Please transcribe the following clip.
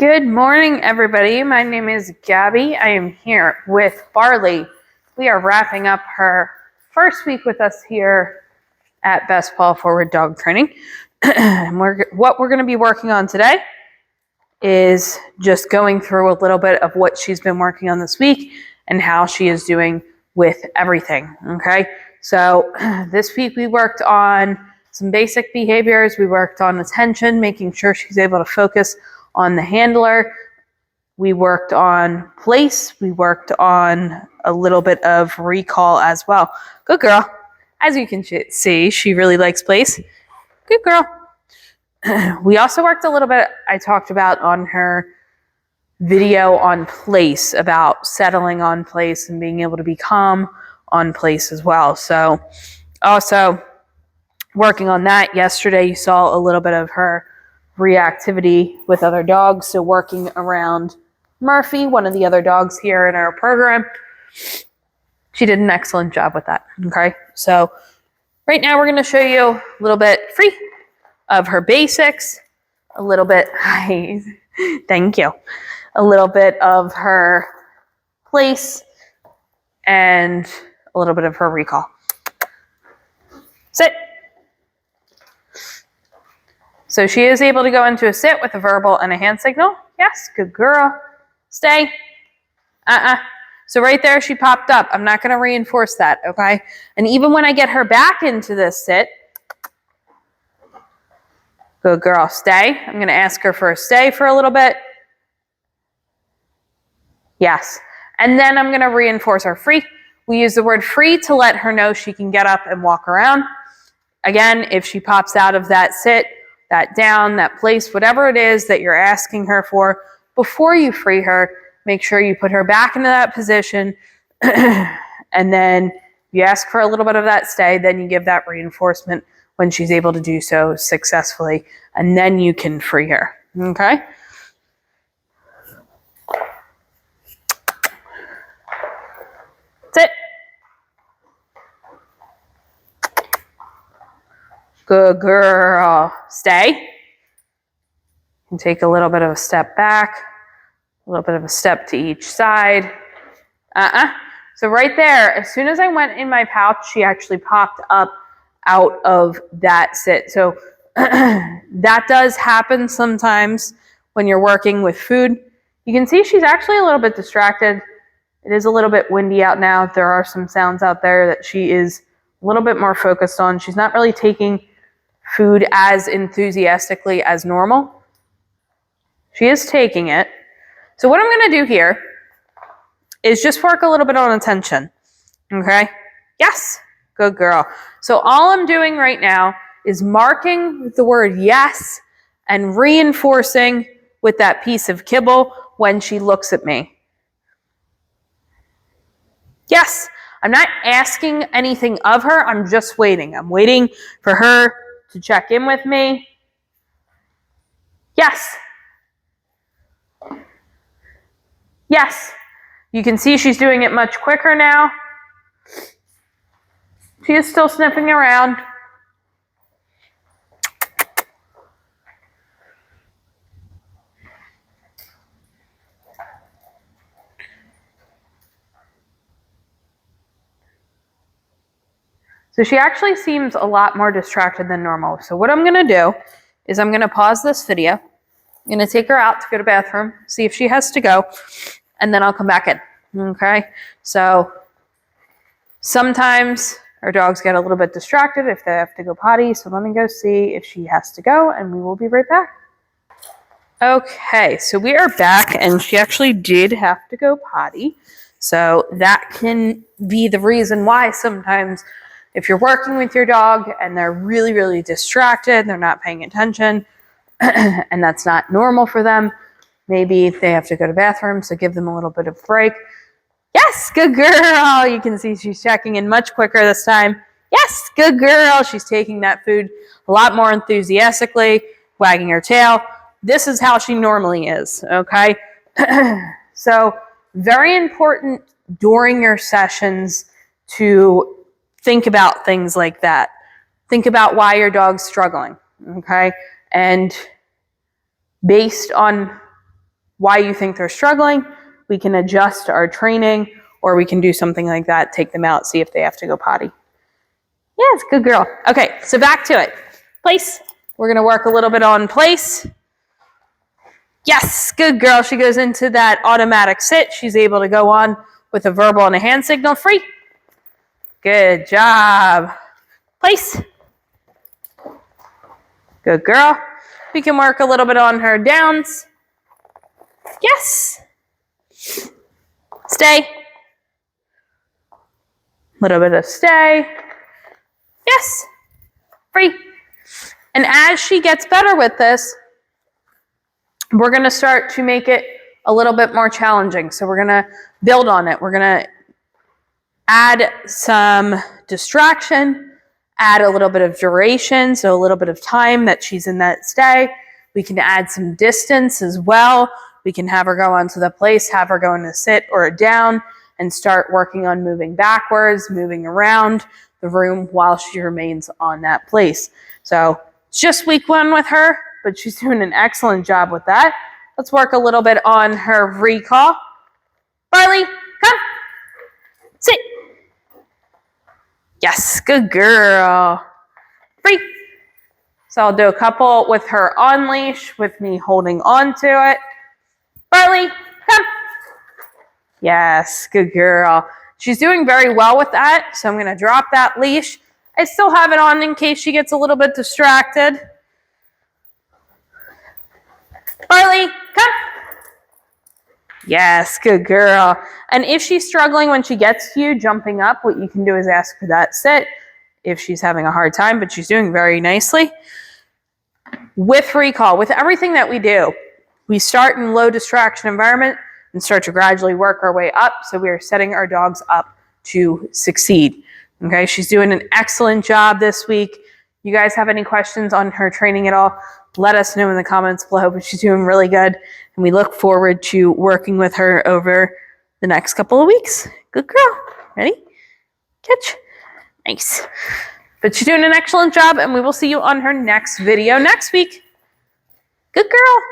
Good morning, everybody. My name is Gabby. I am here with Barley. We are wrapping up her first week with us here at Paw Forward Dog Training. What we're going to be working on today is just going through a little bit of what she's been working on this week and how she is doing with everything. Okay, so this week we worked on some basic behaviors. We worked on attention, making sure she's able to focus on the handler. We worked on place. We worked on a little bit of recall as well. Good girl. As you can see, she really likes place. Good girl. We also worked a little bit, I talked about on her video on place, about settling on place and being able to be calm on place as well. So also working on that. Yesterday you saw a little bit of her reactivity with other dogs. So working around Murphy, one of the other dogs here in our program. She did an excellent job with that. Okay, so right now we're going to show you a little bit free of her basics, a little bit, thank you, a little bit of her place, and a little bit of her recall. Sit. So she is able to go into a sit with a verbal and a hand signal. Yes, good girl. Stay. So right there, she popped up. I'm not going to reinforce that, okay? And even when I get her back into this sit, good girl, stay. I'm going to ask her for a stay for a little bit. Yes. And then I'm going to reinforce her free. We use the word free to let her know she can get up and walk around. Again, if she pops out of that sit, that down, that place, whatever it is that you're asking her for, before you free her, make sure you put her back into that position. And then you ask for a little bit of that stay, then you give that reinforcement when she's able to do so successfully, and then you can free her. Okay? Sit. Good girl. Stay. And take a little bit of a step back, a little bit of a step to each side. So right there, as soon as I went in my pouch, she actually popped up out of that sit. So that does happen sometimes when you're working with food. You can see she's actually a little bit distracted. It is a little bit windy out now. There are some sounds out there that she is a little bit more focused on. She's not really taking food as enthusiastically as normal. She is taking it. So what I'm going to do here is just work a little bit on attention. Okay? Yes. Good girl. So all I'm doing right now is marking with the word yes and reinforcing with that piece of kibble when she looks at me. Yes. I'm not asking anything of her. I'm just waiting. I'm waiting for her to check in with me. Yes. Yes. You can see she's doing it much quicker now. She is still sniffing around. So she actually seems a lot more distracted than normal. So what I'm going to do is I'm going to pause this video. I'm going to take her out to go to the bathroom, see if she has to go, and then I'll come back in. Okay? So sometimes our dogs get a little bit distracted if they have to go potty. So let me go see if she has to go, and we will be right back. Okay, so we are back, and she actually did have to go potty. So that can be the reason why sometimes if you're working with your dog and they're really, really distracted, they're not paying attention, and that's not normal for them, maybe they have to go to the bathroom, so give them a little bit of break. Yes, good girl. You can see she's checking in much quicker this time. Yes, good girl. She's taking that food a lot more enthusiastically, wagging her tail. This is how she normally is, okay? So very important during your sessions to think about things like that. Think about why your dog's struggling, okay? And based on why you think they're struggling. We can adjust our training, or we can do something like that, take them out, see if they have to go potty. Yes, good girl. Okay, so back to it. Place. We're going to work a little bit on place. Yes, good girl. She goes into that automatic sit. She's able to go on with a verbal and a hand signal. Free. Good job. Place. Good girl. We can work a little bit on her downs. Yes. Stay. Little bit of stay. Yes. Free. And as she gets better with this, we're going to start to make it a little bit more challenging. So we're going to build on it. We're going to add some distraction, add a little bit of duration, so a little bit of time that she's in that stay. We can add some distance as well. We can have her go onto the place, have her go in a sit or a down, and start working on moving backwards, moving around the room while she remains on that place. So it's just week 1 with her, but she's doing an excellent job with that. Let's work a little bit on her recall. Barley, come. Sit. Yes, good girl. Free. So I'll do a couple with her on leash, with me holding on to it. Barley, come. Yes, good girl. She's doing very well with that, so I'm going to drop that leash. I still have it on in case she gets a little bit distracted. Barley, come. Yes, good girl. And if she's struggling when she gets to you, jumping up, what you can do is ask for that sit if she's having a hard time, but she's doing very nicely. With recall, with everything that we do, we start in low distraction environment and start to gradually work our way up. So we are setting our dogs up to succeed. Okay, she's doing an excellent job this week. You guys have any questions on her training at all? Let us know in the comments below, but she's doing really good. And we look forward to working with her over the next couple of weeks. Good girl. Ready? Catch. Nice. But she's doing an excellent job, and we will see you on her next video next week. Good girl.